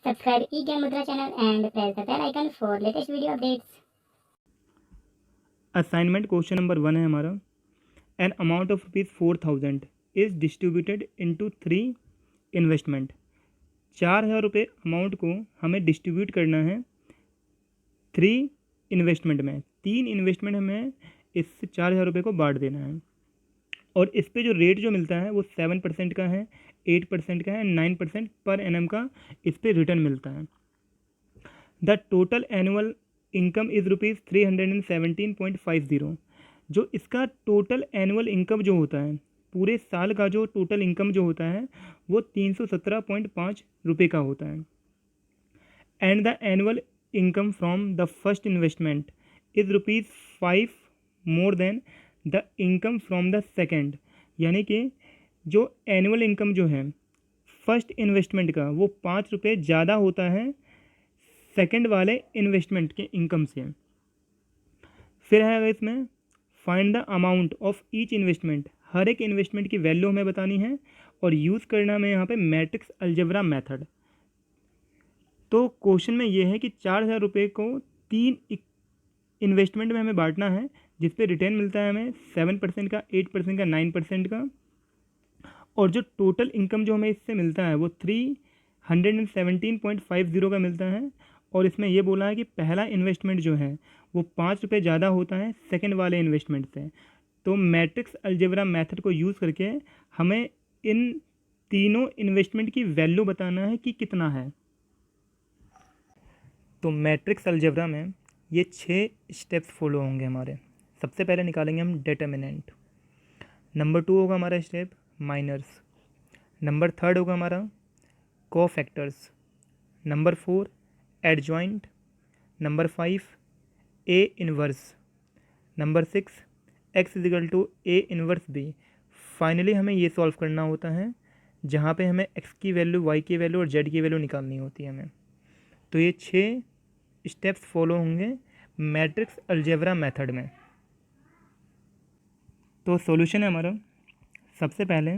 Subscribe eGyan Mudra channel and press the bell icon for latest video updates. Assignment question number 1 है हमारा। An amount of ₹4000 is distributed into 3 investment. 4000 रुपये amount को हमें distribute करना है 3 investment में। 3 investment हमें इस 4000 रुपये को बांट देना है और इस पे जो रेट जो मिलता है वो 7% का है, 8% का है, 9% पर एनम का इस पे रिटर्न मिलता है। The total annual income is ₹317.50। जो इसका टोटल एनुअल इनकम जो होता है, पूरे साल का जो टोटल इनकम जो होता है वो 317.5 रुपये का होता है। And the annual income from the first investment is ₹5 more than the income from the second. यानी कि जो एनुअल इनकम जो है फर्स्ट इन्वेस्टमेंट का वो 5 रुपये ज़्यादा होता है सेकंड वाले इन्वेस्टमेंट के इनकम से। फिर है इसमें find the amount of each investment. हर एक इन्वेस्टमेंट की वैल्यू हमें बतानी है और यूज़ करना हमें यहाँ पे मैट्रिक्स अलजेब्रा मेथड। तो क्वेश्चन में ये है कि 4000 रुपये को 3 इन्वेस्टमेंट में हमें बांटना है जिस पे रिटर्न मिलता है हमें 7% का, 8% का, 9% का। और जो टोटल इनकम जो हमें इससे मिलता है वो 317.50 का मिलता है। और इसमें ये बोला है कि पहला इन्वेस्टमेंट जो है वो 5 रुपये ज़्यादा होता है सेकंड वाले इन्वेस्टमेंट से। तो मैट्रिक्स अलजेब्रा मेथड को यूज़ करके हमें इन तीनों इन्वेस्टमेंट की वैल्यू बताना है कि कितना है। तो मैट्रिक्स अलजेब्रा में ये 6 स्टेप्स फॉलो होंगे हमारे। सबसे पहले निकालेंगे हम डिटर्मिनेंट। नंबर 2 होगा हमारा स्टेप माइनर्स। नंबर 3 होगा हमारा cofactors. Number 4 adjoint. Number 5 A inverse. Number 6 X equal to A inverse B. Finally हमें ये सॉल्व करना होता है जहाँ पे हमें एक्स की वैल्यू, वाई की वैल्यू और जेड की वैल्यू निकालनी होती है हमें। तो ये 6 स्टेप्स फॉलो होंगे मैट्रिक्स अलजेब्रा मेथड में। तो सॉल्यूशन है हमारा, सबसे पहले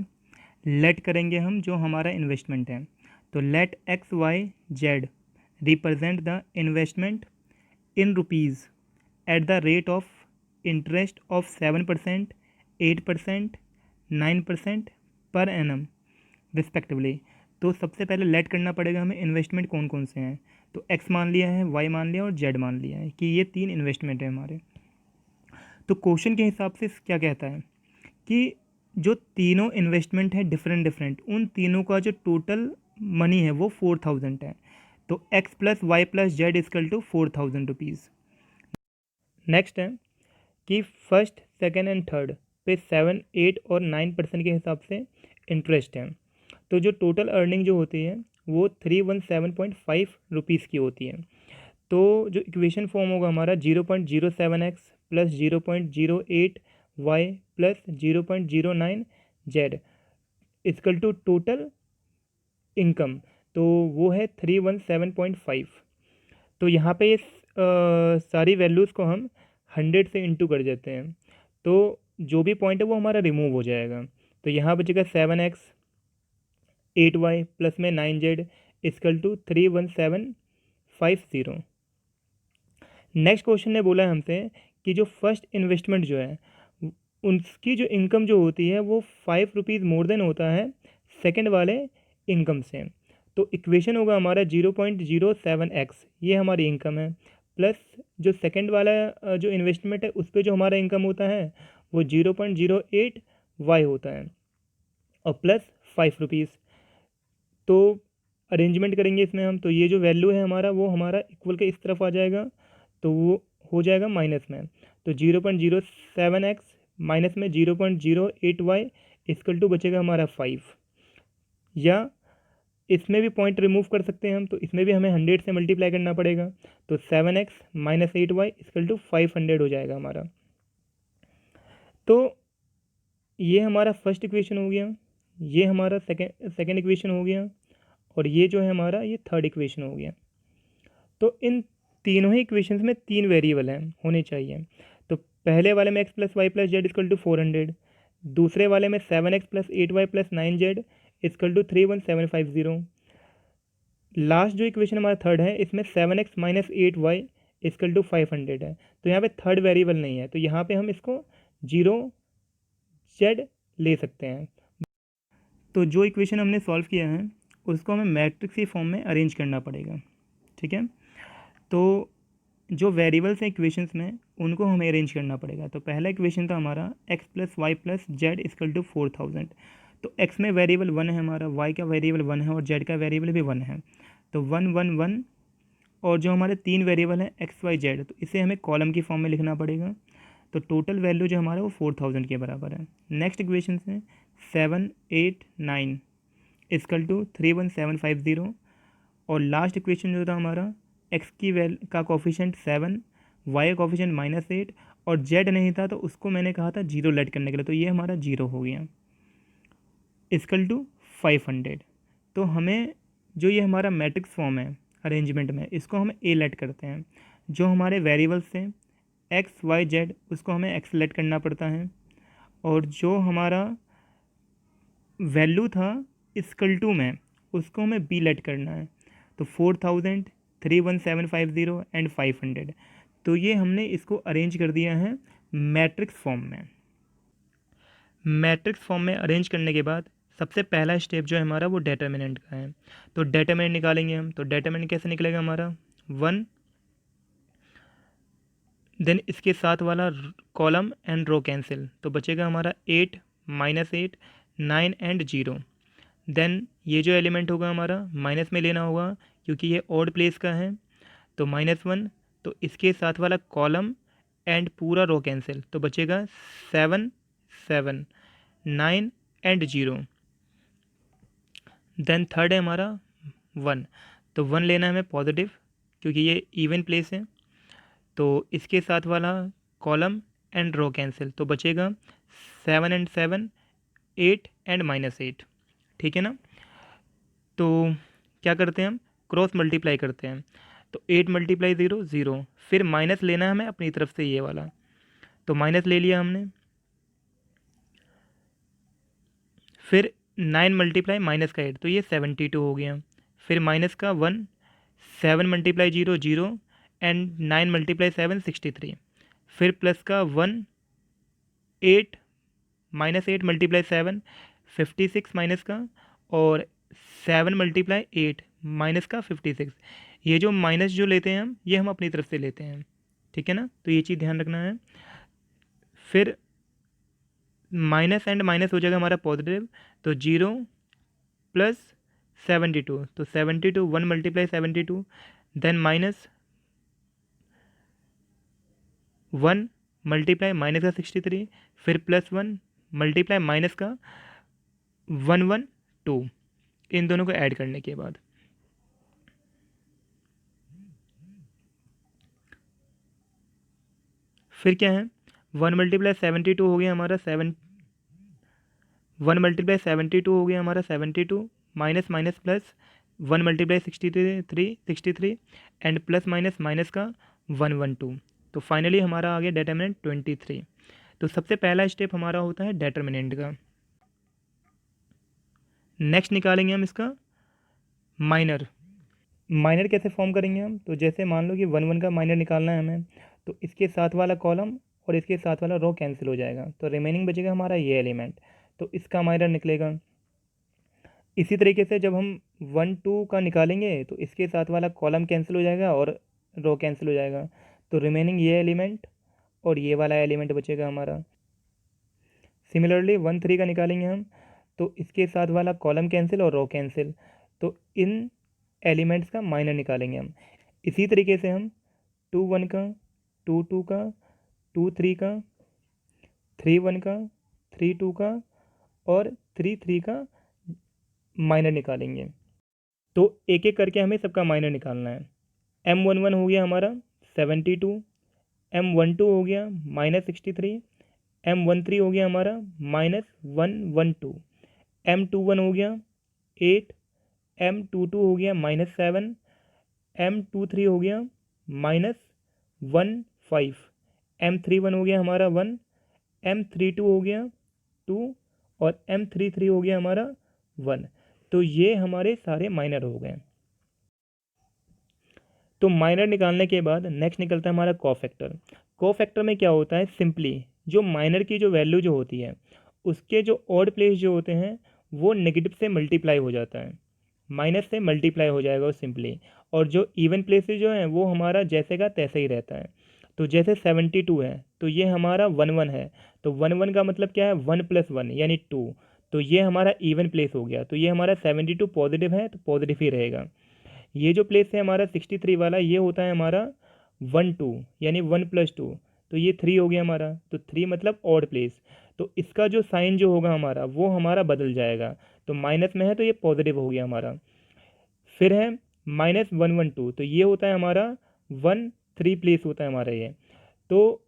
लेट करेंगे हम जो हमारा इन्वेस्टमेंट है। तो let X Y Z represent the investment in rupees at the rate of interest of 7%, 8%, 9% per annum respectively. तो सबसे पहले लेट करना पड़ेगा हमें इन्वेस्टमेंट कौन कौन से हैं। तो एक्स मान लिया है, वाई मान लिया और जेड मान लिया है कि ये 3 इन्वेस्टमेंट है हमारे। तो क्वेश्चन के हिसाब से क्या कहता है कि जो तीनों इन्वेस्टमेंट है डिफरेंट, उन तीनों का जो टोटल मनी है वो 4000 है। तो X plus Y plus Z equal to 4000 rupees. Next है कि फर्स्ट, सेकेंड एंड थर्ड पे 7, 8 और 9% के हिसाब से इंटरेस्ट है। तो जो टोटल अर्निंग जो होती है वो 317.5 रुपीज़ की होती है। तो जो इक्वेशन फॉर्म होगा हमारा 0.07x plus 0.08y plus 0.09z equal to total income. तो वो है 317.5। तो यहाँ पे ये सारी वैल्यूज़ को हम 100 से इंटू कर देते हैं तो जो भी पॉइंट है वो हमारा रिमूव हो जाएगा। तो यहाँ बचेगा 7x 8y प्लस में 9z is equal to 31750। Next question ने बोला है हमसे कि जो फर्स्ट इन्वेस्टमेंट जो है उनकी जो इनकम जो होती है वो 5 रुपीज़ मोर देन होता है सेकंड वाले इनकम से। तो इक्वेशन होगा हमारा 0.07x, ये हमारी इनकम है, प्लस जो सेकंड वाला जो इन्वेस्टमेंट है उस पर जो हमारा इनकम होता है वो 0.08y होता है और प्लस 5 रुपीज़। तो अरेंजमेंट करेंगे इसमें हम, तो ये जो वैल्यू है हमारा वो हमारा इक्वल के इस तरफ आ जाएगा तो वो हो जाएगा माइनस में। तो 0.07x माइनस में 0.08y इक्वल टू बचेगा हमारा 5। या इसमें भी पॉइंट रिमूव कर सकते हैं हम, तो इसमें भी हमें 100 से मल्टीप्लाई करना पड़ेगा। तो 7x minus 8y equal to 500 हो जाएगा हमारा। तो ये हमारा फर्स्ट इक्वेशन हो गया, ये हमारा सेकेंड इक्वेशन हो गया और ये जो है हमारा ये थर्ड इक्वेशन हो गया। तो इन तीनों ही इक्वेशंस में 3 वेरिएबल हैं होने चाहिए। तो पहले वाले में x plus Y plus Z equal to 400, दूसरे वाले में 7x plus 8y plus 9z equal to 31750, last जो इक्वेशन हमारा थर्ड है, इसमें 7x minus 8y equal to 500 है, तो यहाँ पे थर्ड वेरिएबल नहीं है, तो यहाँ पे हम इसको 0z ले सकते हैं। तो जो इक्वेशन हमने सॉल्व किया है उसको हमें मैट्रिक्स की फॉर्म में अरेंज करना पड़ेगा, ठीक है। तो जो वेरिएबल्स हैं इक्वेशंस में उनको हमें अरेंज करना पड़ेगा। तो पहला इक्वेशन था हमारा x plus Y plus Z equal to 4000। तो x में वेरिएबल 1 है हमारा, y का वेरिएबल 1 है और z का वेरिएबल भी 1 है, तो 1 1 1। और जो हमारे तीन वेरिएबल हैं x y z, तो इसे हमें कॉलम की फॉर्म में लिखना पड़ेगा। तो टोटल वैल्यू जो हमारा वो 4000 के बराबर है। नेक्स्ट इक्वेशन से 7 8 9 इक्वल टू 31750। और लास्ट इक्वेशन जो था हमारा, x की का कोफिशिएंट 7, y का कोफिशिएंट -8 और z नहीं था तो उसको मैंने कहा था 0 लेट करने के लिए, तो ये हमारा 0 हो गया इक्वल टू 500। तो हमें जो ये हमारा मैट्रिक्स फॉर्म है अरेंजमेंट में, इसको हम ए लेट करते हैं। जो हमारे वेरिएबल्स थे x y z उसको हमें x लेट करना पड़ता है, और जो हमारा वैल्यू था इक्वल टू में उसको हमें बी लेट करना है। तो 4000 31750 एंड 500। तो ये हमने इसको अरेंज कर दिया है मैट्रिक्स फॉर्म में। मैट्रिक्स फॉर्म में अरेंज करने के बाद सबसे पहला स्टेप जो है हमारा वो डेटर्मिनेंट का है। तो डेटर्मिनेंट निकालेंगे हम। तो डेटर्मिनेंट कैसे निकलेगा हमारा 1, देन इसके साथ वाला कॉलम एंड रो कैंसिल, तो बचेगा हमारा 8 -8 9 एंड 0। देन ये जो एलिमेंट होगा हमारा माइनस में लेना होगा क्योंकि ये ऑड प्लेस का है, तो -1। तो इसके साथ वाला कॉलम एंड पूरा रो कैंसिल, तो बचेगा 7 7 9 एंड 0। देन थर्ड है हमारा 1, तो 1 लेना है हमें पॉजिटिव क्योंकि ये इवन प्लेस है, तो इसके साथ वाला कॉलम एंड रो कैंसिल, तो बचेगा 7 एंड 7 8 एंड -8, ठीक है ना। तो क्या करते हैं हम, क्रॉस मल्टीप्लाई करते हैं। तो 8 × 0 0, फिर माइनस लेना है हमें अपनी तरफ से ये वाला, तो माइनस ले लिया हमने। फिर 9 × माइनस का 8, तो ये 72 हो गया। फिर माइनस का 1, 7 × 0 0 एंड 9 × 7 63। फिर प्लस का 1 8 -8 × 7 56 माइनस का, और 7 × 8 माइनस का 56। ये जो माइनस जो लेते हैं हम, ये हम अपनी तरफ से लेते हैं, ठीक है ना। तो ये चीज़ ध्यान रखना है। फिर माइनस एंड माइनस हो जाएगा हमारा पॉजिटिव, तो 0 प्लस 72, तो 72 1 × 72, देन -1 × माइनस का 63, फिर +1 × माइनस का 112, इन दोनों को ऐड करने के बाद फिर क्या है 1 × 72 हो गया हमारा 1 × 72 हो गया हमारा 72, minus minus plus 1 × 63 and plus minus minus का 112। तो फाइनली हमारा आ गया डेटर्मिनेंट 23। तो सबसे पहला स्टेप हमारा होता है डेटर्मिनेंट का। नेक्स्ट निकालेंगे हम इसका माइनर। माइनर कैसे फॉर्म करेंगे हम, तो जैसे मान लो कि 1 1 का माइनर निकालना है हमें, तो इसके साथ वाला कॉलम और इसके साथ वाला रो कैंसिल हो जाएगा, तो रिमेनिंग बचेगा हमारा ये एलिमेंट, तो इसका माइनर निकलेगा। इसी तरीके से जब हम 1 2 का निकालेंगे तो इसके साथ वाला कॉलम कैंसिल हो जाएगा और रो कैंसिल हो जाएगा, तो रिमेनिंग ये एलिमेंट और ये वाला एलिमेंट बचेगा हमारा। सिमिलरली 1 3 का निकालेंगे हम, तो इसके साथ वाला कॉलम कैंसिल और रो कैंसिल, तो इन एलिमेंट्स का माइनर निकालेंगे हम। इसी तरीके से हम 2 1 का, 2 2 का, 2 3 का, 3 1 का, 3 2 का और 3 3 का माइनर निकालेंगे। तो एक एक करके हमें सबका माइनर निकालना है। M11 हो गया हमारा 72, M12 हो गया -63, M13 हो गया हमारा -112, M21 हो गया 8, M22 हो गया -7, M23 हो गया -15, M31 हो गया हमारा 1, M32 हो गया 2 और M33 हो गया हमारा 1। तो ये हमारे सारे माइनर हो गए। तो माइनर निकालने के बाद नेक्स्ट निकलता है हमारा कोफैक्टर। कोफैक्टर में क्या होता है, सिंपली जो माइनर की जो वैल्यू जो होती है उसके जो ऑड प्लेस जो होते हैं वो नेगेटिव से मल्टीप्लाई हो जाता है, माइनस से मल्टीप्लाई हो जाएगा वो सिंपली। और जो इवन प्लेसेस जो हैं वो हमारा जैसे का तैसे ही रहता है। तो जैसे 72 है तो ये हमारा 1 1 है, तो 1 1 का मतलब क्या है, 1 + 1 यानी 2। तो ये हमारा इवन प्लेस हो गया, तो ये हमारा 72 पॉजिटिव है तो पॉजिटिव ही रहेगा। ये जो प्लेस है हमारा 63 वाला, ये होता है हमारा 1 2 यानी 1 + 2, तो ये 3 हो गया हमारा। तो 3 मतलब ऑड प्लेस, तो इसका जो साइन जो होगा हमारा वो हमारा बदल जाएगा। तो माइनस में है तो ये पॉजिटिव हो गया हमारा। फिर है -1 1 2, तो ये होता है हमारा 1 3 प्लेस होता है हमारा ये। तो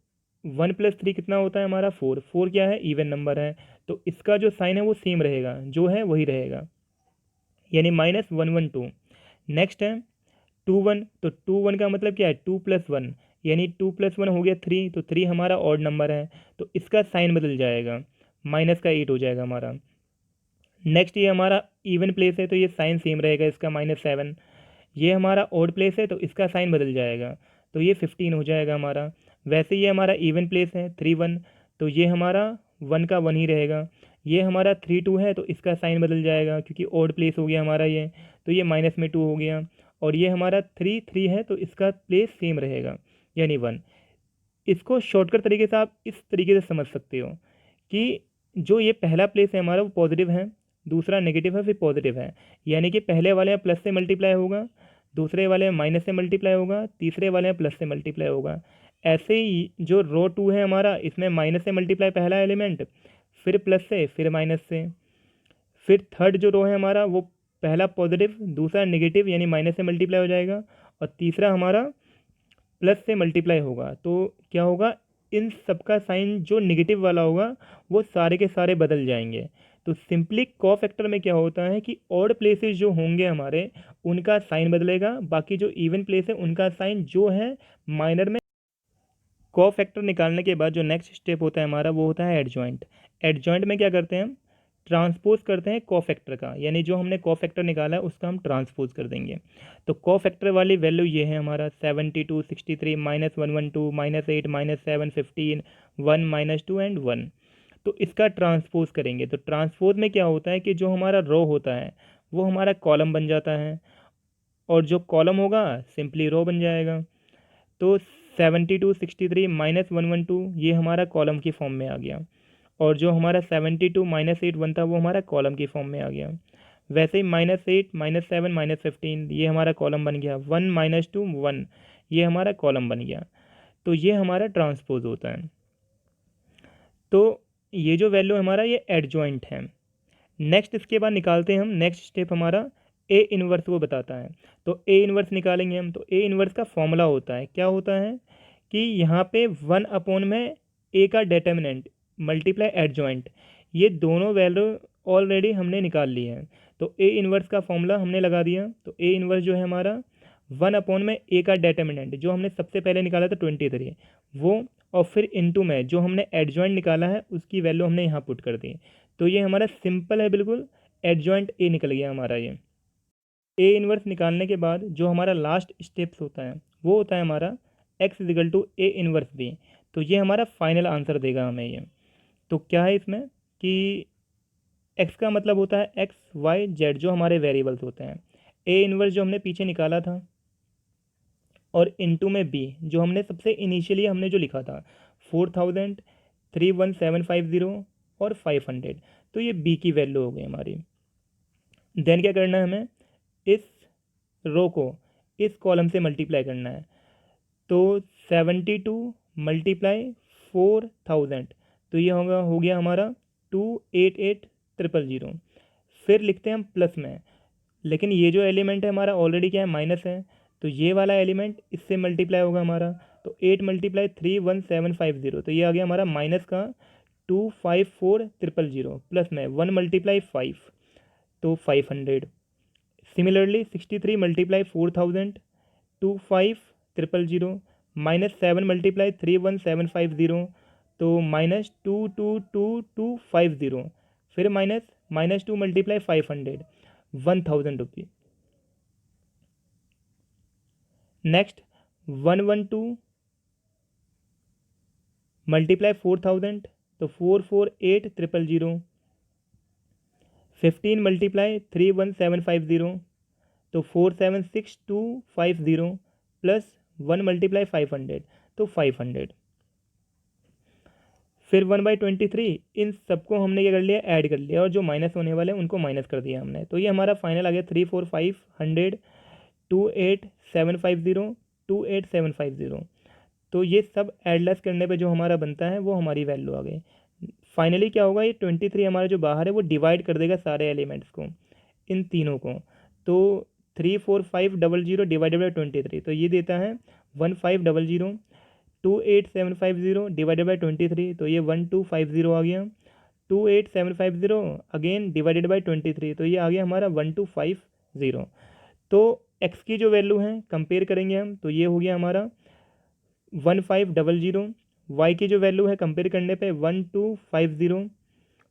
1 + 3 कितना होता है हमारा 4, 4 क्या है, इवन नंबर है, तो इसका जो साइन है वो सेम रहेगा, जो है वही रहेगा, यानी -1 1 2। नेक्स्ट है 2 1, तो 2 1 का मतलब क्या है, 2 + 1 यानी 2 + 1 हो गया 3, तो 3 हमारा ऑड नंबर है, तो इसका साइन बदल जाएगा, -8 हो जाएगा हमारा। नेक्स्ट ये हमारा इवन प्लेस है तो ये साइन सेम रहेगा इसका, -7। ये हमारा ऑड प्लेस है तो इसका साइन बदल जाएगा, तो ये 15 हो जाएगा हमारा। वैसे ये हमारा इवन प्लेस है 3 1, तो ये हमारा 1 का 1 ही रहेगा। ये हमारा 3 2 है तो इसका साइन बदल जाएगा क्योंकि ऑड प्लेस हो गया हमारा ये, तो ये -2 हो गया। और ये हमारा 3 3 है तो इसका प्लेस सेम रहेगा यानी 1। इसको शॉर्टकट तरीके से आप इस तरीके से समझ सकते हो कि जो ये पहला प्लेस है हमारा वो पॉजिटिव है, दूसरा नेगेटिव है, फिर पॉजिटिव है, यानी कि पहले वाले में प्लस से मल्टीप्लाई होगा, दूसरे वाले में माइनस से मल्टीप्लाई होगा, तीसरे वाले में प्लस से मल्टीप्लाई होगा। ऐसे ही जो रो 2 है हमारा, इसमें माइनस से मल्टीप्लाई पहला एलिमेंट, फिर प्लस से, फिर माइनस से। फिर थर्ड जो रो है हमारा वो पहला पॉजिटिव, दूसरा नेगेटिव यानी माइनस से मल्टीप्लाई हो जाएगा, और तीसरा हमारा प्लस से मल्टीप्लाई होगा। तो क्या होगा, इन सब का साइन जो नेगेटिव वाला होगा वो सारे के सारे बदल जाएंगे। तो सिंपली कोफैक्टर में क्या होता है कि ऑड प्लेसेस जो होंगे हमारे उनका साइन बदलेगा, बाकी जो इवन प्लेस है उनका साइन जो है माइनर में। कोफैक्टर निकालने के बाद जो नेक्स्ट स्टेप होता है हमारा वो होता है एडजॉइंट। एडजॉइंट में क्या करते हैं हम, ट्रांसपोज करते हैं कोफैक्टर का, यानी जो हमने कोफैक्टर निकाला है उसका हम ट्रांसपोज कर देंगे। तो कोफैक्टर वाली वैल्यू ये है हमारा 72 63 -1 1 2 -8 -7 15 1 -2 एंड 1। तो इसका ट्रांसपोज करेंगे, तो ट्रांसपोज में क्या होता है कि जो हमारा रो होता है वो हमारा कॉलम बन जाता है, और जो कॉलम होगा सिंपली रो बन जाएगा। तो 72 63 -1 1 2 ये हमारा कॉलम की फॉर्म में आ गया, और जो हमारा 72 -8 1 था वो हमारा कॉलम की फॉर्म में आ गया। वैसे ही -8 -7 -15 ये हमारा कॉलम बन गया, 1 -2 1 ये हमारा कॉलम बन गया। तो ये हमारा ट्रांसपोज होता है। तो ये जो वैल्यू हमारा ये एडजॉइंट है। नेक्स्ट इसके बाद निकालते हैं हम, नेक्स्ट स्टेप हमारा ए इनवर्स को बताता है। तो ए इनवर्स निकालेंगे हम, तो ए इनवर्स का फॉर्मूला होता है, क्या होता है कि यहाँ पे 1 में ए का डेटर्मिनेंट मल्टीप्लाई एडजॉइंट, ये दोनों वैल्यू ऑलरेडी हमने निकाल ली है। तो ए इनवर्स का फॉर्मूला हमने लगा दिया, तो ए इनवर्स जो है हमारा 1 में ए का डेटर्मिनेंट जो हमने सबसे पहले निकाला था 23 वो, और फिर इनटू में जो हमने एडजॉइंट निकाला है उसकी वैल्यू हमने यहाँ पुट कर दी। तो ये हमारा सिंपल है बिल्कुल, एडजॉइंट ए निकल गया हमारा ये। ए इनवर्स निकालने के बाद जो हमारा लास्ट स्टेप्स होता है वो होता है हमारा x = ए इनवर्स बी। तो ये हमारा फाइनल आंसर देगा हमें ये। तो क्या है इसमें कि x का मतलब होता है x y z जो हमारे वेरिएबल्स होते हैं, ए इनवर्स जो हमने पीछे निकाला था, और इनटू में b जो हमने सबसे इनिशियली हमने जो लिखा था 4000 31750 और 500, तो ये b की वैल्यू हो गई हमारी। देन क्या करना है हमें, इस रो को इस कॉलम से मल्टीप्लाई करना है। तो 72 × 4000, तो ये होगा, हो गया हमारा 288000। फिर लिखते हैं हम प्लस में, लेकिन ये जो एलिमेंट है हमारा ऑलरेडी क्या है, माइनस है, तो ये वाला एलिमेंट इससे मल्टीप्लाई होगा हमारा। तो 8 × 31750, तो ये आ गया हमारा माइनस का 254000, प्लस में 1 × 5 तो 500। सिमिलरली 63 × 4000 250000, -7 × 31750 तो -2222250, फिर -2 × 500 1000 रुपये। नेक्स्ट 112 मल्टीप्लाई 4000 तो 448000। 15 मल्टीप्लाई 31750 तो 476250 प्लस 1 मल्टीप्लाई 500 तो 500। फिर 1/23 इन सबको हमने क्या कर लिया, ऐड कर लिया, और जो माइनस होने वाले हैं उनको माइनस कर दिया हमने। तो ये हमारा फाइनल आ गया 34500 28750 28750। तो ये सब एडलेस करने पे जो हमारा बनता है वो हमारी वैल्यू आ गई। फाइनली क्या होगा, ये 23 हमारा जो बाहर है वो डिवाइड कर देगा सारे एलिमेंट्स को, इन तीनों को। तो 34500 डिवाइडेड बाई 23 तो ये देता है 1500। 28750 डिवाइडेड बाई 23 तो ये 1250 आ गया। 28750 अगेन डिवाइडेड बाई 23 तो ये आ गया हमारा 1250। तो x की जो वैल्यू है कंपेयर करेंगे हम, तो ये हो गया हमारा 1500। y की जो वैल्यू है कंपेयर करने पे 1250,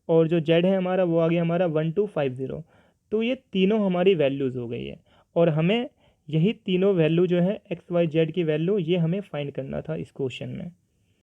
और जो z है हमारा वो आ गया हमारा 1250। तो ये तीनों हमारी वैल्यूज़ हो गई है, और हमें यही तीनों वैल्यू जो है x y z की वैल्यू ये हमें फाइंड करना था इस क्वेश्चन में।